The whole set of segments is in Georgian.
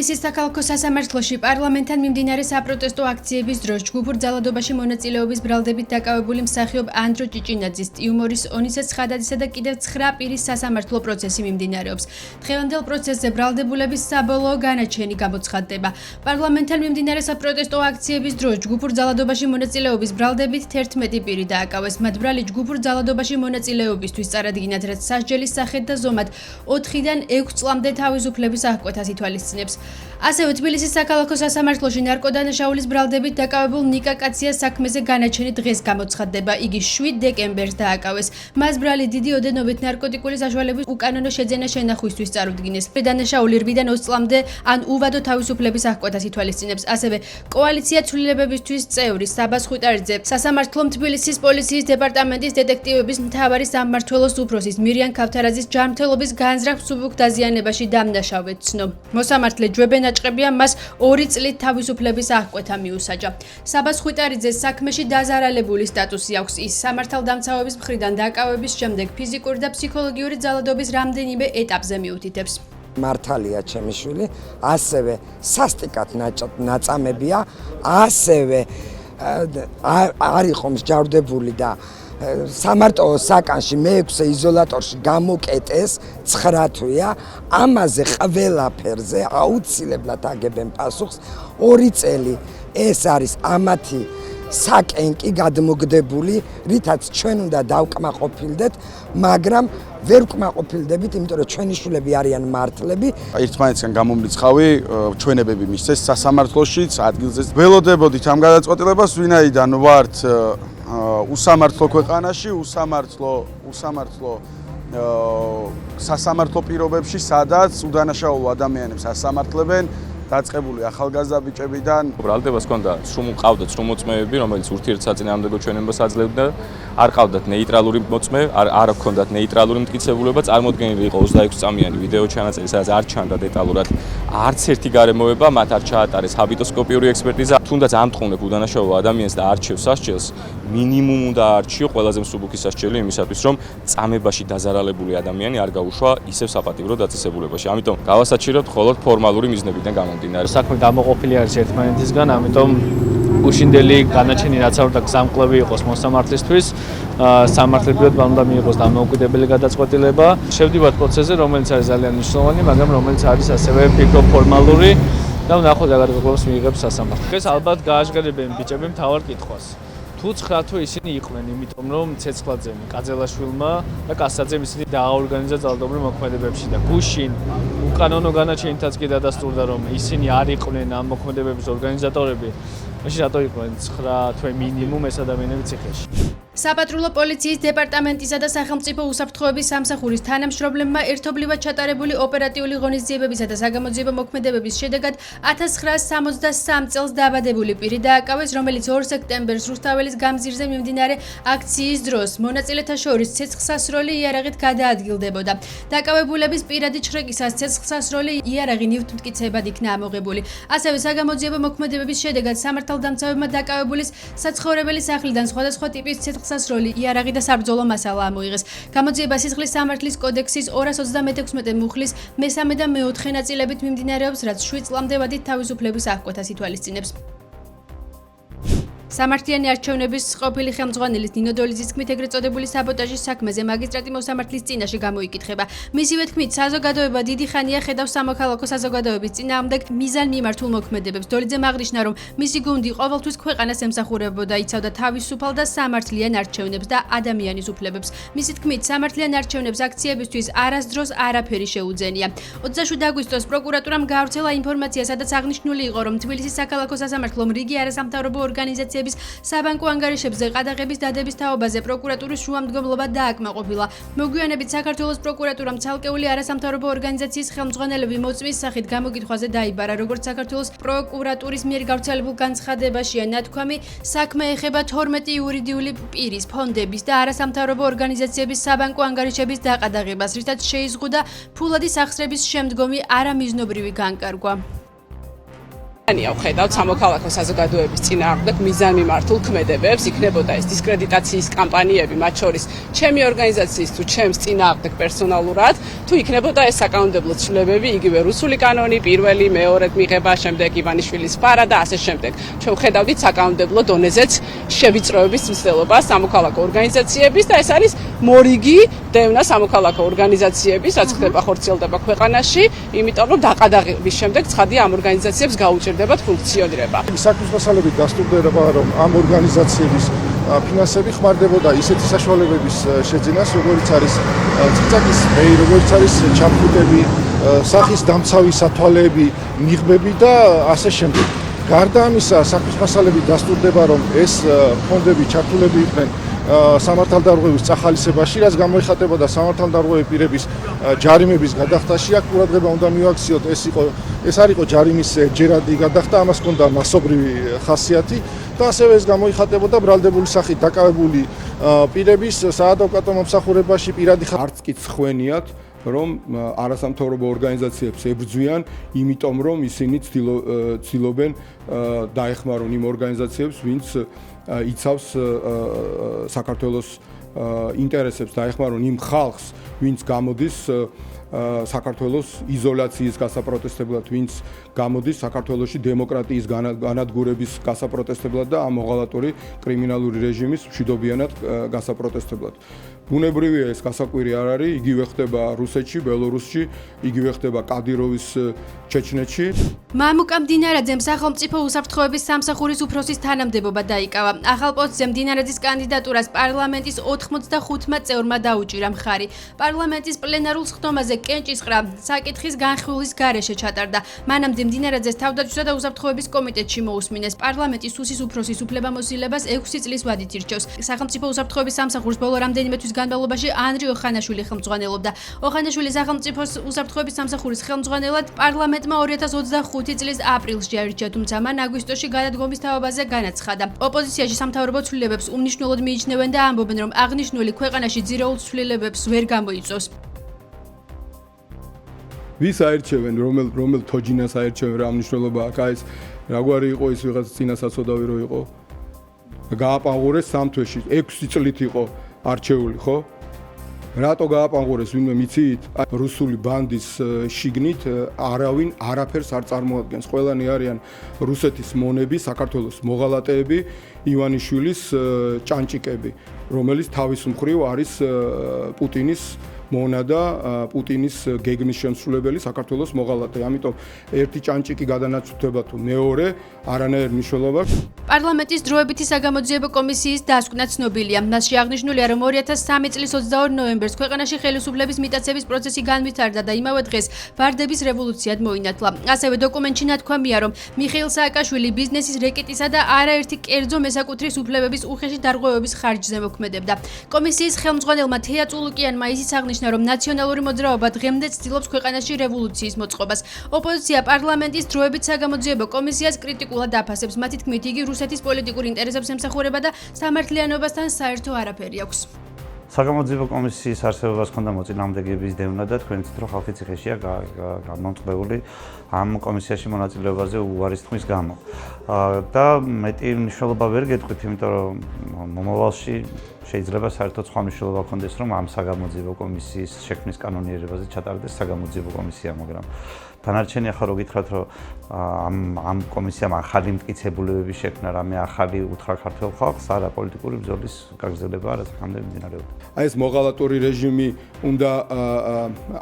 თბილისის საქალაქო სასამართლოში პარლამენტთან მიმდინარე საპროტესტო აქციების დროს ჯგუფურ ძალადობაში მონაწილეობის ბრალდებით დაკავებული მსახიობ ანდრო ჭიჭინაძის, ტიუმორის, ონისე ცხადაძისა და კიდევ 9 პირის სასამართლო პროცესი მიმდინარეობს. დღევანდელ პროცესზე ბრალდებულების საბოლოო განაჩენი გამოცხადდება. პარლამენტთან მიმდინარე საპროტესტო აქციების დროს ჯგუფურ ძალადობაში მონაწილეობის ბრალდებით 11 პირი დააკავეს. მათ ბრალი ჯგუფურ ძალადობაში მონაწილეობისთვის წარადგინათ, რაც სასჯელის სახით და ზომად 4-დან 6 წლამდე თავისუფლების აღკვეთას ითვალისწინებს. ასევე თბილისის საქალაქო სასამართლოში ნარკოდანაშაულის ბრალდებით დაკავებულ ნიკა კაციას საქმეზე განაჩენი დღეს გამოცხადდება. იგი 7 დეკემბერს დააკავეს. მას ბრალი დიდი ოდენობით ნარკოტიკული საშუალების უკანონო შეძენა შენახვისთვის წარუდგინეს. დანაშაული 8-დან 20 წლამდე ან უვადო თავისუფლების აღკვეთას ითვალისწინებს. ასევე კოალიცია ცვლილებებისთვის წევრი საბას ხვიტარიძე, სასამართლომ თბილისის პოლიციის დეპარტამენტის დეტექტივების მთავარი სამმართველოს უფროსის მირიან ქავთარაძის ჯანმრთელობის განზრახ მსუბუქ დაზიანებაში დამნაშავედ ცნო. მოსამართლე ჯვებენ აჭყებია მას 2 წლით თავისუფლების აღკვეთა მიუსაჯა. საბას ხვიტარიძეს საქმეში დაზარალებული სტატუსი აქვს. ის სამართალდამცავების მხრიდან დაკავების შემდეგ ფიზიკური და ფსიქოლოგიური ძალადობის რამდენიმე ეტაპზე მიუთითებს. მართალია ჩემი შვილი, ასევე სასტიკად ნაწამებია, ასევე არ იყო მსჯავრდებული და სამარტოო საკანში მე-6 იზოლატორში გამოკეტეს 9 თვეა. ამაზე ყველაფერზე აუცილებლად აგებენ პასუხს. 2 წელი ეს არის ამათი საკენკი გადმოგდებული, რითაც ჩვენ უნდა დავკმაყოფილდეთ, მაგრამ ვერ ვკმაყოფილდებით, იმიტომ რომ ჩვენი შვილები არიან მართლები. ერთმანეთისგან გამომრიცხავი ჩვენებები მისცეს სასამართლოშიც, ადგილზეც. ველოდებოდით ამ გადაწყვეტილებას, ვინაიდან ვართ უსამართლო ქვეყანაში, უსამართლო სასამართლო პირობებში, სადაც უდანაშაულო ადამიანებს ასამართლებენ. დაწყებული ახალგაზრდა ბიჭებიდან ბრალდებას ჰქონდა ყავდათ სრულ-მოწმეები, რომელიც ურთიერთსაწინააღმდეგო ჩვენებას აძლევდა. არ ყავდათ ნეიტრალური მოწმე, არ ჰქონდათ ნეიტრალური მტკიცებულება. წარმოდგენილი იყო 26 წამიანი ვიდეო ჩანაწერი, სადაც არ ჩანდა დეტალურად არც ერთი გარემოება, მათ არ ჩაატარეს ჰაბიტოსკოპიური ექსპერტიზა. თუნდაც ამტყუნებ უდანაშაულო ადამიანს და არჩევს სასჯელს, მინიმუმ უნდა არჩიო ყველაზე მსუბუქი სასჯელი იმისათვის, რომ წამებაში დაზარალებული ადამიანი არ გაუშვა ისევ საპატიმრო დაწესებულებაში. ამიტომ გავასაჩივრებთ მხოლოდ ფორმალური მიზნებიდან გამომდინარე. საქმე გამოყოფილი არის ერთმანეთისგან, ამიტომ უშინდელი განაჩენი რაც არ უნდა გზამკვლევი იყოს მოსამართლისთვის, სამართლებრივად უნდა მიიღოს დამოუკიდებელი გადაწყვეტილება. შევდივართ პროცესზე, რომელიც არის ძალიან მნიშვნელოვანი, მაგრამ რომელიც არის ასევე ფიქრო ფორმალური და ვნახოთ რა გადაწყვეტილებას მიიღებს სასამართლო. ეს ალბათ გააჟღერებენ ბიჭები მთავარ კითხვას. თუ 9 თვე ისინი იყვნენ, იმიტომ რომ ცეცხლაძემ, კაძელაშვილმა და კასაძემ ისინი დააორგანიზა ძალადობრივ მოქმედებებში და გუშინ უკანონო განაჩენითაც კი დადასტურდა, რომ ისინი არ იყვნენ ამ მოქმედებების ორგანიზატორები. მაშინ რატო იყვნენ 9 თვე მინიმუმ ეს ადამიანები ციხეში? საპატრულო პოლიციის დეპარტამენტისა და სახელმწიფო უსაფრთხოების სამსახურის თანამშრომლებმა ერთობლივად ჩატარებული ოპერატიული ღონისძიებებისა და საგამოძიებო მოქმედებების შედეგად 1963 წელს დაბადებული პირი დააკავეს, რომელიც 2 სექტემბერს რუსთაველის გამზირზე მიმდინარე აქციის დროს მონაწილეთა შორის ცეცხლსასროლი იარაღით გადაადგილდებოდა. დაკავებულების პირადი ჩხრეკისას ცეცხლსასროლი იარაღი ნივთმტკიცებად იქნა ამოღებული. ასევე საგამოძიებო მოქმედებების შედეგად სამართალდამცავებმა დაკავებულის საცხოვრებელი სახლიდან სხვადასხვა ტიპის ცეცხლსასროლი, იარაღი და საბრძოლო მასალა ამოიღეს. გამოძიება სისხლის სამართლის კოდექსის 236 მუხლის მე-3 და მე-4 ნაწილებით მიმდინარეობს, რაც 7 წლამდე ვადით თავისუფლების აღკვეთას ითვალისწინებს. სამართლიანი არჩევნების ყოფილი ხელმძღვანელის ნინო დოლიძის თქმით, ეგრეთ წოდებული საბოტაჟის საქმეზე მაგისტრატი მოსამართლის წინაშე გამოიკითხება. მისივე თქმით, საზოგადოება დიდი ხანია ხედავს სამოქალაქო საზოგადოების წინააღმდეგ მიზან მიმართულ მოქმედებებს. დოლიძემ აღნიშნა, რომ მისი გუნდი ყოველთვის ქვეყანას ემსახურებოდა, იცავდა თავისუფალ და სამართლიან არჩევნებს და ადამიანის უფლებებს. მისი თქმით, სამართლიან არჩევნებს აქციებისთვის არასდროს არაფერი შეუძენია. 27 აგვისტოს პროკურატურამ გაავრცელა ინფორმაცია, სადაც აღნიშნული იყო, რომ თბილისის საქალაქო სასამართლომ რიგი არასამთავრობო ორგანიზაციების საბანკო ანგარიშებზე ყადაღების დადების თაობაზე პროკურატურის შუამდგომლობა დააკმაყოფილა. მოგვიანებით საქართველოს პროკურატურამ ცალკეული არასამთავრობო ორგანიზაციის ხელმძღვანელები მოწმის სახით გამოკითხვაზე დაიბარა, როგორც საქართველოს პროკურატურის მიერ გავრცელებულ განცხადებაშია ნათქვამი, საქმე ეხება 12 იურიდიული პირის, ფონდების და არასამთავრობო ორგანიზაციების საბანკო ანგარიშების დაყადაღებას, რითაც შეიზღუდა ფულადი სახსრების შემდგომი არამიზნობრივი განკარგვა. ანია ვხედავთ სამოქალაქო საზოგადოების წინააღმდეგ მიზანმიმართულ ქმედებებს, იქნებოდა ეს დისკრედიტაციის კამპანიები, მათ შორის ჩემი ორგანიზაციის თუ ჩემს წინააღმდეგ პერსონალურად, თუ იქნებოდა ეს საკანონმდებლო ცვლილებები, იგივე რუსული კანონი, პირველი, მეორედ მიღება, შემდეგ ივანიშვილის ფარა და ასე შემდეგ. ჩვენ ვხედავდით საკანონმდებლო დონეზეც შევიწროების მცდელობა სამოქალაქო ორგანიზაციების და ეს არის მორიგი დევნა სამოქალაქო ორგანიზაციების, რაც ხდება ხორციელდება ქვეყანაში, იმიტომ რომ დაყადაღების შემდეგ ცხადია ამ ორგანიზაციებს გაუჭირდებათ ფუნქციონირება. საქმის მასალებით დასტურდება, რომ ამ ორგანიზაციების ფინანსები ხმარდებოდა ისეთი საშუალებების შეძენას, როგორც არის ციცაკის მეი, როგორც არის ჩამხუტები, სახის დამცავი სათვალეები, მიღბები და ასე შემდეგ. გარდა ამისა, საქმის მასალებით დასტურდება, რომ ეს ფონდები ჩართულები იყვნენ სამართალდარღვევის წახალისებაში, რაც გამოიხატებოდა სამართალდარღვევი პირების ჯარიმების გადახდაში. აქ ყურადღება უნდა მივაქციოთ, ეს არ იყო ჯარიმის ჯერადი გადახდა, ამას ჰქონდა მასობრივი ხასიათი და ასევე ეს გამოიხატებოდა ბრალდებული სახით დაკავებული პირების საადვოკატო მომსახურებაში პირადი არც კი ხვენიათ რომ არასამთავრობო ორგანიზაციებს ებრძვიან, იმიტომ რომ ისინი ცდილობენ დაეხმარონ იმ ორგანიზაციებს, ვინც იცავს საქართველოს ინტერესებს, დაეხმარონ იმ ხალხს, ვინც გამოდის საქართველოს იზოლაციის გასაპროტესტებლად, ვინც გამოდის საქართველოში დემოკრატიის განადგურების გასაპროტესტებლად და ამ მოღალატური კრიმინალური რეჟიმის მშვიდობიანად გასაპროტესტებლად. ბუნებრივია ეს გასაკვირი არ არის, იგივე ხდება რუსეთში, ბელორუსში, იგივე ხდება კადიროვის ჩეჩნეთში. მამუკა მდინარაძემ სახელმწიფო უსაფრთხოების სამსახურის უფროსის თანამდებობა დაიკავა. ახალ პოსტზე მდინარაძის კანდიდატურას პარლამენტის 95 წევრმა დაუჭირა მხარი. პარლამენტის პლენარულ სხდომაზე კენჭისყრა საკითხის განხილვის გარეშე ჩატარდა. მანამდე მდინარაძეს თავდაცვისა და უსაფრთხოების კომიტეტში მოусმინეს. პარლამენტის სუსის უფროსის უფლებამოსილებას 6 წლის ვადით ირჩევს. სახელმწიფო უსაფრთხოების სამსახურს ბოლო რამდენიმე თვის განმავლობაში ანრი ოხანაშვილი ხელმძღვანელობდა. ოხანაშვილი სახელმწიფო უსაფრთხოების სამსახურის ხელმძღვანელად პარლამენტმა 2025 წლის აპრილში აირჩია, თუმცა მან აგვისტოში გადადგომის თავაზე განაცხადა. ოპოზიციაში სამთავრობო ცვლილებებს უმნიშვნელოდ მიიჩნევენ და ამბობენ, რომ აღნიშნული ქვეყანაში ძირეულ ცვლილებებს ვერ გამოიწვევს. ვის აირჩევენ, რომელ თოჯინას აირჩევენ, რა მნიშვნელობა აქვს ეს, რაგვარი იყო ის ვიღაც წინასაცოდავი რო იყო. გააპანღურეს 3 თვეში, 6 წლით იყო არჩეული, ხო? რატო გააპანღურეს, ვინმე მიცით? რუსული ბანდის შიგნით არავინ არაფერს არ წარმოადგენს. ყველანი არიან რუსეთის მონები, საქართველოს მოღალატეები, ივანიშვილის ჭანჭიკები, რომელიც თავის მხრივ არის პუტინის მონა და პუტინის გეგმის შემსრულებელი საქართველოს მოღალატე. ამიტომ ერთი ჭანჭიკი გადანაცვლდება თუ მეორე არანაირ მნიშვნელობას. პარლამენტის დროებითი საგამოძიებო კომისიის დასკვნა ცნობილია. მასში აღნიშნულია, რომ 2003 წლის 22 ნოემბერს ქვეყანაში ხელისუფლების მიტაცების პროცესი განვითარდა და იმავე დღეს ვარდების რევოლუციად მოინათლა. ასევე დოკუმენტში ნათქვამია, რომ მიხეილ სააკაშვილი ბიზნესის რეკეტისა და არაერთი კერძო მესაკუთრის უფლებების უხეში დარღვევების ხარჯზე მოქმედებდა. კომისიის ხელმძღვანელმა თეა წულუკიანმა ისიც აღნიშნა, რომ ნაციონალური მოძრაობა დღემდე ცდილობს ქვეყანაში რევოლუციის მოწყობას. ოპოზიცია პარლამენტის დროებით საგამოძიებო კომისიას კრიტიკულად აფასებს. მათი თქმით, იგი რუსეთის პოლიტიკურ ინტერესებს ემსახურება და სამართლიანობასთან საერთო არაფერი აქვს. საგამოძიებო კომისიის არსებობას ჰქონდა მოწინააღმდეგეების დევნა და თქვენ იცით, რომ ხალხი ციხეშია გამომწყებული ამ კომისიაში მონაწილეობაზე უარის თქმის გამო. და მეტი მნიშვნელობა ვერ გეტყვით, იმიტომ რომ მომავალში შეიძლება საერთოდ სხვა მნიშვნელობა ჰქონდეს, რომ ამ საგამოძიებო კომისიის შექმნის კანონიერებაზე ჩატარდეს საგამოძიებო კომისია, მაგრამ დანარჩენი ახლა რო გითხრათ, რომ ამ კომისიამ ახალი მტკიცებულებები შექმნა, რამე ახალი უთხრა ქართულ ხალხს, არა პოლიტიკური ბრძოლის გაგრძელება, რაც ხამდე მიმდინარეობდა. აი ეს მოღალატური რეჟიმი უნდა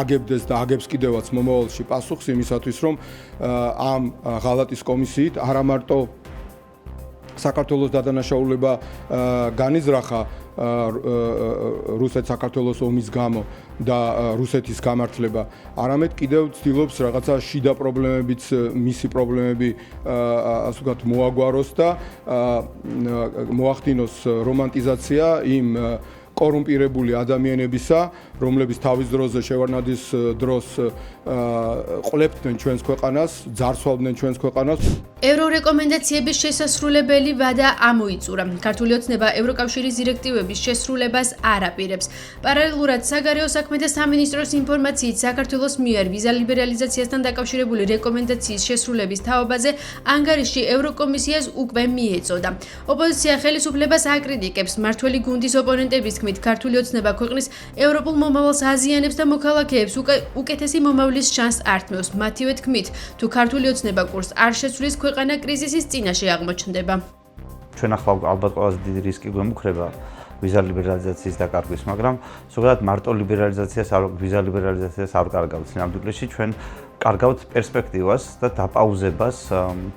აგებდეს და აგებს კიდევაც მომავალში პასუხს იმისათვის, რომ ამ ღალატის კომისიით არა მარტო საქართველოს დადანაშაულება განიზრახა რუსეთ-საქართველოს ომის გამო და რუსეთის გამართლება, არამედ კიდევ ცდილობს რაღაცა შიდა პრობლემებიც, მისი პრობლემები ასე ვთქვათ მოაგვაროს და მოახდინოს რომანტიზაცია იმ კორუმპირებული ადამიანებისა, რომლებიც თავის დროზე შევარდნადის დროს ყლებდნენ ჩვენს ქვეყანას, ძარცვავდნენ ჩვენს ქვეყანას. ევრორეკომენდაციების შესასრულებელი ვადა ამოიწურა. ქართული ოცნება ევროკავშირის დირექტივების შესრულებას არ აპირებს. პარალელურად საგარეო საქმეთა სამინისტროს ინფორმაციით საქართველოს მიერ ვიზა ლიბერალიზაციასთან დაკავშირებული რეკომენდაციის შესრულების თაობაზე ანგარიში ევროკომისიას უკვე მიეწოდა. ოპოზიცია ხელისუფლებას აკრიტიკებს. მმართველი გუნდის ოპონენტების თქმით, ქართული ოცნება ქვეყნის ევროპულ მომავალს აზიანებს და მოქალაქეებს უკეთესი მომავლის შანსს ართმევს. მათივე თქმით, თუ ქართული ოცნება კურსს არ შეცვლის, ქვეყანა კრიზისის წინაშე აღმოჩნდება. ჩვენ ახლა ალბათ ყველაზე დიდი რისკი გვემუქრება ვიზა ლიბერალიზაციის დაკარგვის, მაგრამ ზოგადად მარტო ვიზა ლიბერალიზაციას არ კარგავთ. ნამდვილად ჩვენ კარგავთ პერსპექტივას და დაპაუზებას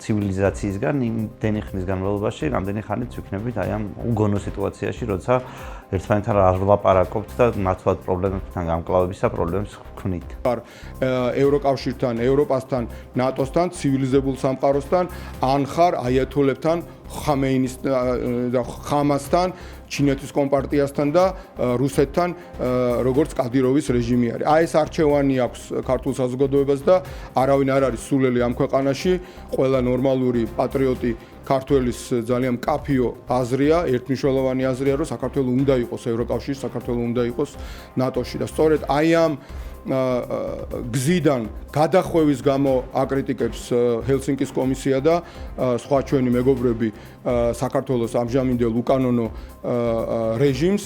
ცივილიზაციისგან იმდენი ხნის განმავლობაში, რამდენი ხანით ვიქნებით აი ამ უგონო სიტუაციაში, როცა ერთმანეთთან არ ვლაპარაკობთ და მართლაც პრობლემებთან გამკლავებისა პრობლემებს ვქვნით. ევროკავშირთან, ევროპასთან, ნატოსთან, ცივილიზებულ სამყაროსთან, ან ხარ აიათოლებთან, ხამეინის და ხამასთან, ჩინეთის კომპარტიასთან და რუსეთთან, როგორც კადიროვის რეჟიმი არის. აი ეს არჩევანი აქვს ქართულ საზოგადოებას და არავინ არ არის სულელი ამ ქვეყანაში. ყველა ნორმალური პატრიოტი ქართველის ძალიან მკაფიო აზრია, ერთმნიშვნელოვანი აზრია, რომ საქართველოს უნდა იყოს ევროკავშირში, საქართველოს უნდა იყოს ნატოში და სწორედ აი ამ გზიდან გადახვევის გამო აკრიტიკებს ჰელსინკის კომისია და სხვა ჩვენი მეგობრები საქართველოს ამჟამინდელ უკანონო რეჟიმს.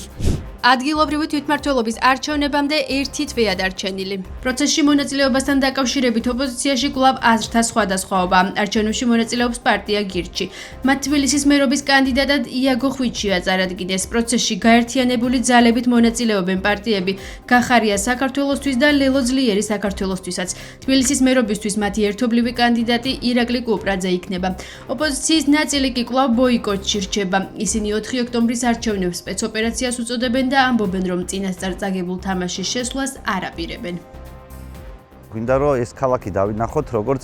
ადგილობრივი თვითმმართველობის არჩევნებამდე ერთი თვეა დარჩენილი. პროცესში მონაწილეობასთან დაკავშირებით ოპოზიციაში კვლავ აზრთა სხვადასხვაობაა. არჩევნებში მონაწილეობს პარტია გირჩი. მათ თბილისის მერობის კანდიდატად იაგო ხვიჩია წარადგინეს. პროცესში გაერთიანებული ძალებით მონაწილეობენ პარტიები გახარია საქართველოსთვის და ლელო ძლიერი საქართველოსთვისაც. თბილისის მერობისთვის მათი ერთობლივი კანდიდატი ირაკლი კუპრაძე იქნება. ოპოზიციის ნაწილი კი კვლავ ბოიკოტში რჩება. ისინი 4 ოქტომბრის არჩევნებს სპეცოპერაციას უწოდებენ და ამბობენ, რომ წინასწარ წაგებულ თამაშის შესვლას არ აპირებენ. გვინდა რომ ეს ქალაქი დავინახოთ როგორც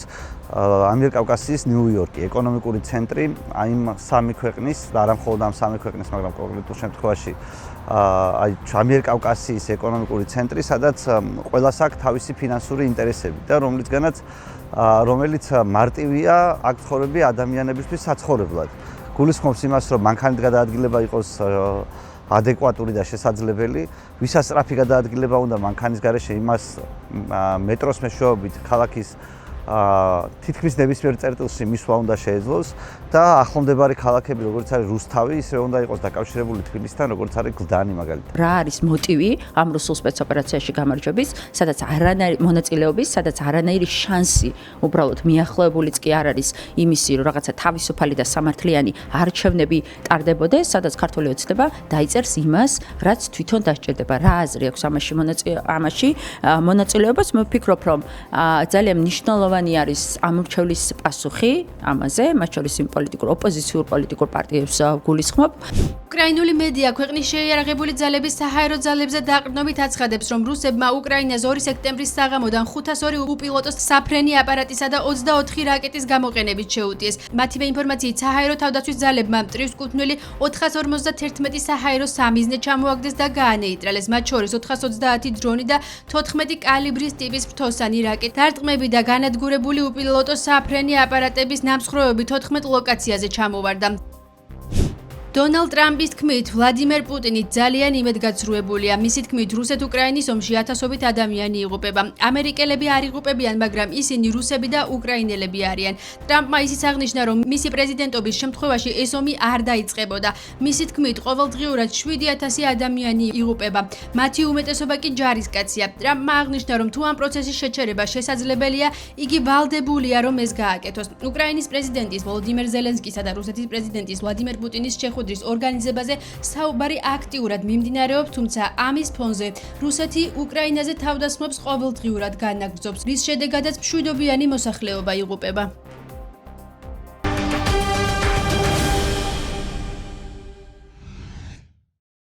ამიერკავკასიის ნიუ-იორკი, ეკონომიკური ცენტრი აი ამ სამი ქვეყნის და არა მხოლოდ ამ სამი ქვეყნის, მაგრამ კონკრეტულ შემთხვევაში აი ამიერკავკასიის ეკონომიკური ცენტრი, სადაც ყველას აქვს თავისი ფინანსური ინტერესები და რომელიც მარტივია აქ ცხოვრები ადამიანებისთვის საცხოვრებლად. გულისხმობს იმას, რომ მანქანით გადაადგილება იყოს ადეკვატური და შესაძლებელი, ვისაც სწრაფი გადაადგილება უნდა მანქანის გარეშე, იმას მეტროს მეშვეობით ქალაქის თითქმის ნებისმიერ წერტილში მისვლა უნდა შეეძლოს და ახლომდებარე ქალაქები, როგორც არის რუსთავი, ისე უნდა იყოს დაკავშირებული თბილისთან, როგორც არის გლდანი მაგალითად. რა არის მოტივი ამ რუსულ სპეცოპერაციაში გამარჯვების, სადაც მონაწილეობის, სადაც არანაირი შანსი უბრალოდ მიახლოებულიც კი არ არის იმისი, რომ რაღაცა თავისუფალი და სამართლიანი არჩევნები ტარდებოდეს, სადაც ქართული ოცნება დაიწერს იმას, რაც თვითონ დასჭირდება. რა აზრი აქვს ამაში მონაწილეობას? მე ვფიქრობ, რომ ძალიან მნიშვნელოვანი არის ამორჩევლის პასუხი ამაზე, მათ შორის იმ ოპოზიციურ პოლიტიკურ პარტიებს გულისხმობ. უკრაინული მედია ქვეყნის შეიარაღებული ძალების საჰაერო ძალებზე დაყრდნობით აცხადებს, რომ რუსებმა უკრაინას 2 სექტემბრის საღამოდან 502 უპილოტოს საფრენი აპარატისა და 24 რაკეტის გამოყენებით შეუტიეს. მათივე ინფორმაციით, საჰაერო თავდაცვის ძალებმა მტრის-კუთვნილი 451 საჰაერო სამიზნე ჩამოაგდეს და გაანეიტრალეს, მათ შორის 430 დრონი და 14 კალიბრის ტიპის ფრთოსანი რაკეტა. დარტყმები და განადგურებული უპილოტო საფრენი აპარატების ნამსხვრევები 14 ლოკაციაზე ჩამოვარდა. დონალდ ტრამპის თქმით, ვლადიმერ პუტინი ძალიან იმედგაცრუებულია. მისი თქმით, რუსეთ-უკრაინის ომში ათასობით ადამიანი იღუპება. ამერიკელები არ იღუპებიან, მაგრამ ისინი რუსები და უკრაინელები არიან. ტრამპმა ისიც აღნიშნა, რომ მისი პრეზიდენტობის შემთხვევაში ეს ომი არ დაიწყებოდა. მისი თქმით, ყოველდღიურად 7000 ადამიანი იღუპება. მათი უმეტესობა კი ჯარისკაცია. ტრამპმა აღნიშნა, რომ თუ ამ პროცესის შეჩერება შესაძლებელია, იგი ვალდებულია, რომ ეს გააკეთოს. უკრაინის პრეზიდენტის ვოლოდიმერ ზელენსკისა და რუსეთის პრეზიდენტის ვლადიმერ პუტინის შეხვედრის ორგანიზებაზე საუბარი აქტიურად მიმდინარეობს, თუმცა ამის ფონზე რუსეთი უკრაინაზე თავდასხმებს ყოველდღიურად განაგრძობს, რის შედეგადაც მშვიდობიანი მოსახლეობა იღუპება.